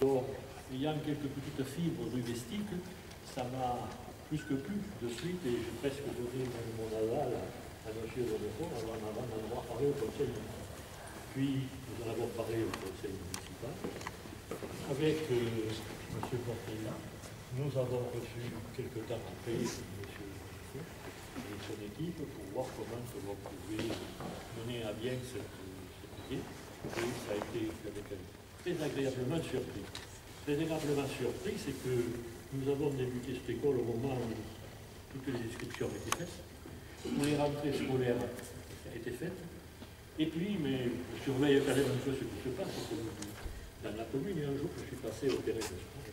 Alors, ayant quelques petites fibres rubestiques, ça m'a plus que plu de suite et j'ai presque donné mon aval à M. Bonnefoy avant d'en avoir parlé au conseil municipal. Puis, nous en avons parlé au conseil municipal. Avec M. Portella, nous avons reçu quelque temps après M. Bonnefoy et son équipe pour voir comment on pouvait mener à bien cette idée. Et ça a été avec elle très agréablement surpris. Très agréablement surpris, c'est que nous avons débuté cette école au moment où toutes les inscriptions étaient faites, où les rentrées scolaires étaient faites, et puis, mais je surveille quand même un peu ce qui se passe dans la commune, et un jour je suis passé au terrain de sport.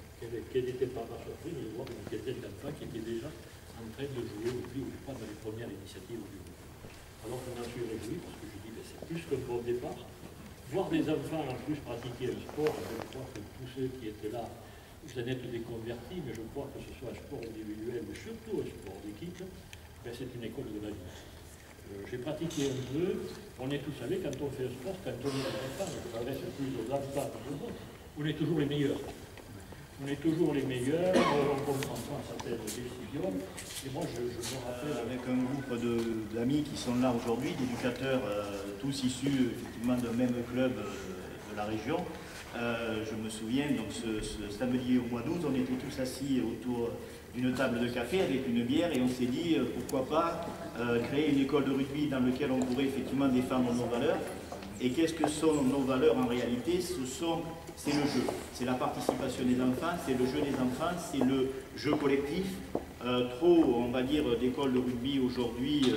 Quelle n'était pas ma surprise de voir une quinzaine d'enfants qui étaient déjà en train de jouer au prix ou pas dans les premières initiatives du groupe. Alors je m'en suis réjoui parce que je dis que c'est plus qu'un bon départ. Voir des enfants en plus pratiquer un sport, je crois que tous ceux qui étaient là, vous en êtes des convertis, mais je crois que ce soit un sport individuel, mais surtout un sport d'équipe, ben c'est une école de la vie. J'ai pratiqué un peu, on est tous allés, quand on fait un sport, quand on est un enfant, je m'adresse plus aux enfants qu'aux autres, on est toujours les meilleurs. On est toujours les meilleurs, on comprend pas certaines décisions, et moi je me rappelle... Avec un groupe d'amis qui sont là aujourd'hui, d'éducateurs, tous issus effectivement d'un même club de la région, je me souviens, donc ce samedi au mois d'août, on était tous assis autour d'une table de café avec une bière et on s'est dit pourquoi pas créer une école de rugby dans laquelle on pourrait effectivement défendre nos valeurs. Et qu'est-ce que sont nos valeurs en réalité? C'est le jeu, c'est la participation des enfants, c'est le jeu des enfants, c'est le jeu collectif. Trop, on va dire, d'écoles de rugby aujourd'hui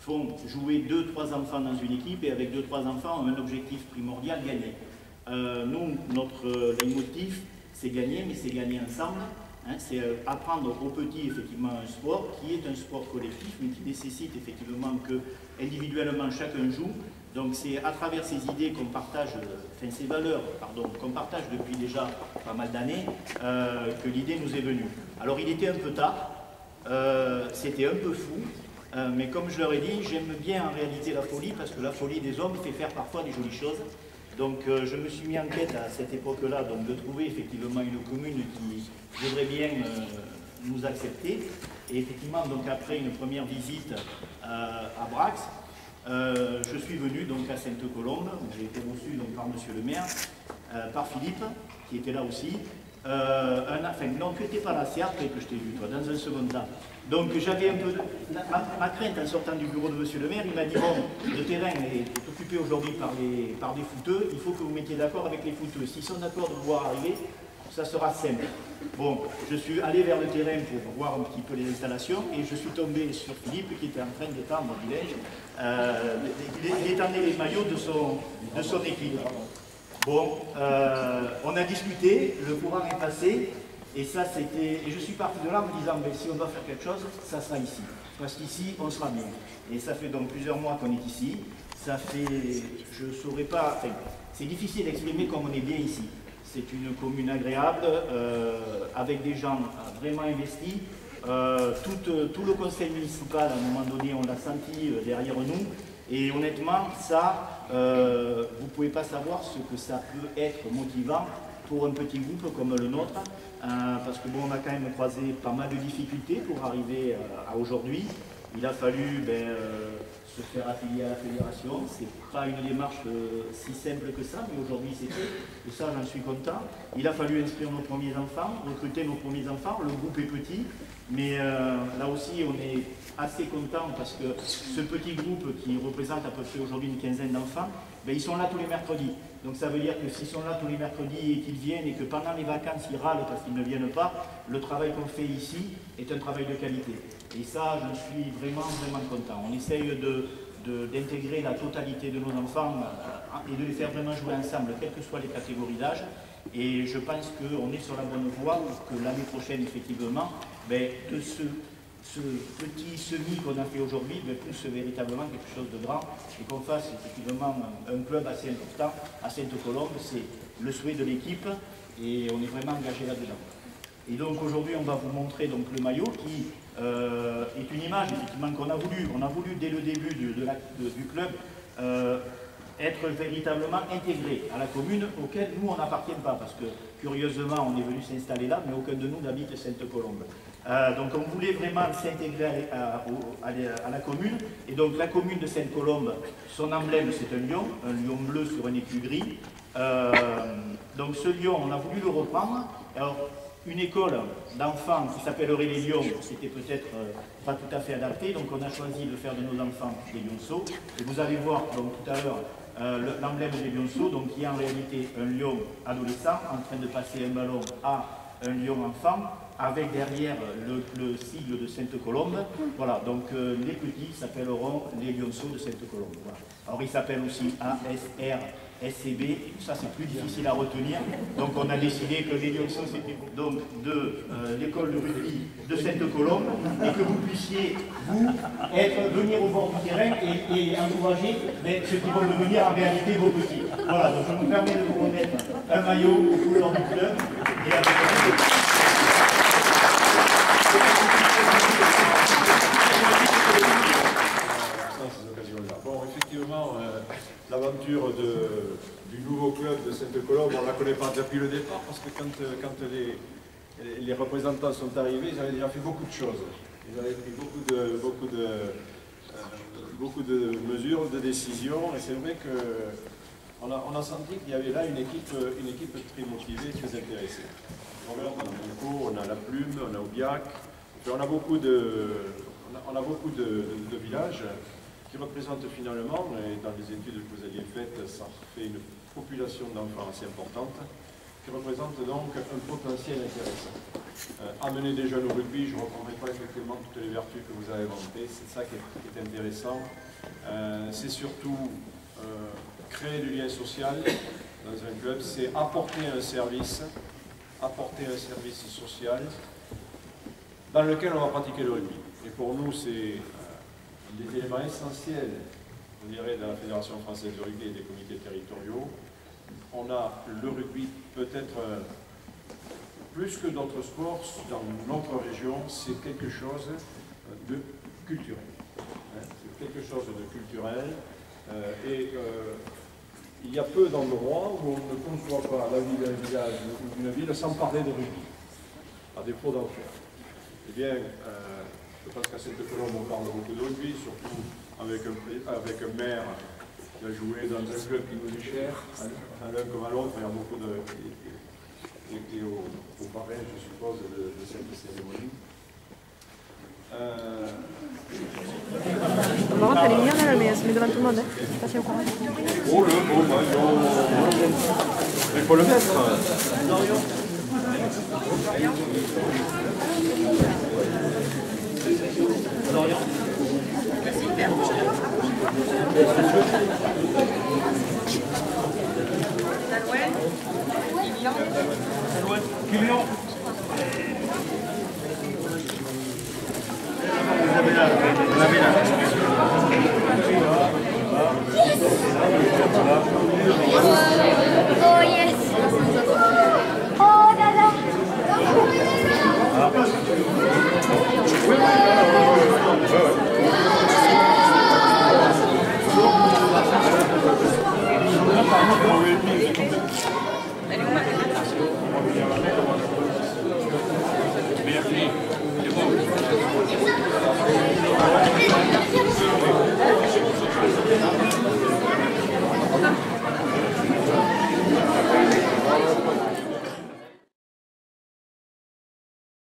font jouer 2-3 enfants dans une équipe et avec 2-3 enfants ont un objectif primordial, gagner. Nous, notre leitmotiv, c'est gagner, mais c'est gagner ensemble. Hein, c'est apprendre aux petits effectivement un sport qui est un sport collectif, mais qui nécessite effectivement que individuellement chacun joue. Donc c'est à travers ces idées qu'on partage, enfin ces valeurs, pardon, qu'on partage depuis déjà pas mal d'années, que l'idée nous est venue. Alors il était un peu tard, c'était un peu fou, mais comme je leur ai dit, j'aime bien en réalité la folie, parce que la folie des hommes fait faire parfois des jolies choses. Donc je me suis mis en quête à cette époque-là, donc de trouver effectivement une commune qui voudrait bien nous accepter. Et effectivement, donc après une première visite à Brax, je suis venu donc à Sainte-Colombe, où j'ai été reçu donc, par monsieur le maire, par Philippe, qui était là aussi. Enfin, non, tu n'étais pas là, c'est après que je t'ai vu, toi, dans un second temps. Donc j'avais un peu ma crainte en sortant du bureau de monsieur le maire, il m'a dit bon, le terrain est occupé aujourd'hui par des footeux, il faut que vous mettiez d'accord avec les footeux. S'ils sont d'accord de vous voir arriver, ça sera simple. Bon, je suis allé vers le terrain pour voir un petit peu les installations et je suis tombé sur Philippe qui était en train d'étendre, il étendait les maillots de son équipe. Bon, on a discuté, le courant est passé. Et ça, c'était. Et je suis parti de là en me disant, mais si on doit faire quelque chose, ça sera ici. Parce qu'ici, on sera bien. Et ça fait donc plusieurs mois qu'on est ici. Ça fait. Je ne saurais pas. Enfin, c'est difficile d'exprimer comme on est bien ici. C'est une commune agréable, avec des gens vraiment investis. Tout le conseil municipal, à un moment donné, on l'a senti derrière nous. Et honnêtement, ça, vous ne pouvez pas savoir ce que ça peut être motivant pour un petit groupe comme le nôtre, parce que bon, on a quand même croisé pas mal de difficultés pour arriver à aujourd'hui. Il a fallu se faire affilier à la fédération. C'est pas une démarche si simple que ça, mais aujourd'hui c'est fait. Et ça, j'en suis content. Il a fallu inscrire nos premiers enfants, recruter nos premiers enfants. Le groupe est petit, mais là aussi, on est assez content parce que ce petit groupe qui représente à peu près aujourd'hui une quinzaine d'enfants, ils sont là tous les mercredis. Donc ça veut dire que s'ils sont là tous les mercredis et qu'ils viennent et que pendant les vacances ils râlent parce qu'ils ne viennent pas, le travail qu'on fait ici est un travail de qualité. Et ça, je suis vraiment content. On essaye d'intégrer la totalité de nos enfants et de les faire vraiment jouer ensemble, quelles que soient les catégories d'âge. Et je pense qu'on est sur la bonne voie pour que l'année prochaine, effectivement, que ce petit semis qu'on a fait aujourd'hui pousse véritablement quelque chose de grand et qu'on fasse effectivement un club assez important à Sainte-Colombe. C'est le souhait de l'équipe et on est vraiment engagé là-dedans. Et donc aujourd'hui, on va vous montrer donc, le maillot qui est une image effectivement qu'on a voulu. On a voulu dès le début du club être véritablement intégrés à la commune auquel nous on n'appartient pas, parce que curieusement on est venu s'installer là, mais aucun de nous n'habite Sainte-Colombe. Donc on voulait vraiment s'intégrer à la commune, et donc la commune de Sainte-Colombe, son emblème c'est un lion bleu sur un écu gris. Donc ce lion, on a voulu le reprendre. Alors, une école d'enfants qui s'appellerait les Lions, c'était peut-être pas tout à fait adapté, donc on a choisi de faire de nos enfants des lionceaux. Et vous allez voir donc tout à l'heure l'emblème des lionceaux, donc qui est en réalité un lion adolescent en train de passer un ballon à un lion enfant, avec derrière le sigle de Sainte-Colombe. Voilà, donc les petits s'appelleront les lionceaux de Sainte-Colombe. Voilà. Alors ils s'appellent aussi ASR. SCB, ça c'est plus difficile à retenir, donc on a décidé que les lionceaux c'était donc de l'école de rugby de Sainte-Colombe et que vous puissiez, vous, venir au bord du terrain et encourager ceux qui vont devenir en réalité vos petits. Voilà, donc je me permets de vous remettre un maillot aux couleurs du club et avec Bon, effectivement, l'aventure du nouveau club de Sainte-Colombe, on ne la connaît pas depuis le départ, parce que quand les représentants sont arrivés, ils avaient déjà fait beaucoup de choses. Ils avaient pris beaucoup de mesures, de décisions, et c'est vrai qu'on a senti qu'il y avait là une équipe très motivée, très intéressée. On a Monaco, on a La Plume, on a Aubiac, on a beaucoup de villages qui représente finalement, et dans les études que vous aviez faites, ça fait une population d'enfants assez importante, qui représente donc un potentiel intéressant. Amener des jeunes au rugby, je ne reprendrai pas effectivement toutes les vertus que vous avez vantées, c'est ça qui est intéressant. C'est surtout créer du lien social dans un club, c'est apporter un service social dans lequel on va pratiquer le rugby. Et pour nous, c'est des éléments essentiels, on dirait, dans la Fédération française de rugby et des comités territoriaux. On a le rugby peut-être plus que d'autres sports dans notre région, c'est quelque chose de culturel. C'est quelque chose de culturel il y a peu d'endroits où on ne conçoit pas la vie d'un village ou d'une ville sans parler de rugby, à défaut d'en faire. Eh bien, je pense qu'à Sainte-Colombe, on parle beaucoup de rugby, surtout avec un maire qui a joué dans un club qui nous est cher, à l'un comme à l'autre. Il y a beaucoup de... Et au parrain, je suppose, de cette cérémonie. Una volta lì non era messo, mi davanti un modo, facevo qua. Oh, il faut le mettre. Dorian.